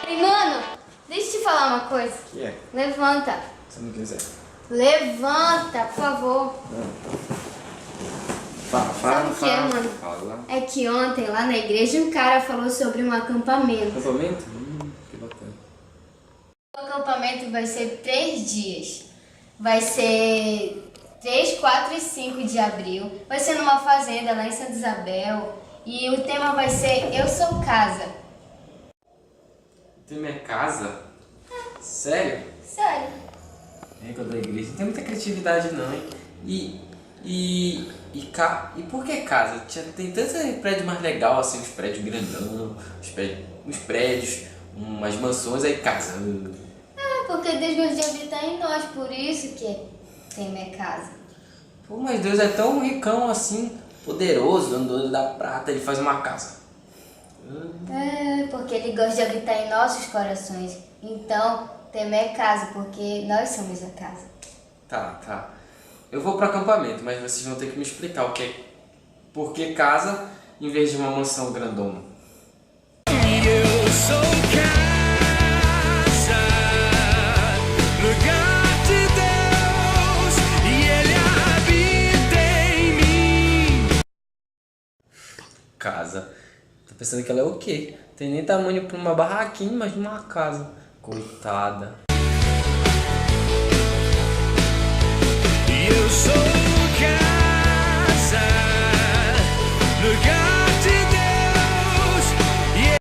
Ei, mano, deixa eu te falar uma coisa. O que é? Levanta. Se não quiser. Levanta, por favor. Sabe o que é, mano? Fala. É que ontem, lá na igreja, um cara falou sobre um acampamento. Acampamento? Que bacana. O acampamento vai ser 3 dias. Vai ser 3, 4 e 5 de abril. Vai ser numa fazenda lá em Santa Isabel. E o tema vai ser Eu Sou Casa. O tema é casa? Sério? Sério. É, quando da igreja não tem muita criatividade não, hein? E por que casa? Tem tanto prédio mais legal, assim, uns prédios grandão, uns prédios, umas mansões, aí casa. É, porque Deus gosta de habitar em nós, por isso que tema é casa. Pô, mas Deus é tão ricão assim, poderoso, dono da prata, ele faz uma casa. É, porque Ele gosta de habitar em nossos corações. Então, tema é casa, porque nós somos a casa. Tá. Eu vou pro acampamento, mas vocês vão ter que me explicar o que é. Por que casa em vez de uma mansão grandona? Eu sou casa, lugar de Deus, e Ele habita em mim. Casa. Tô pensando que ela é o quê? Tem nem tamanho pra uma barraquinha, mas uma casa. Coitada. Eu sou casa, lugar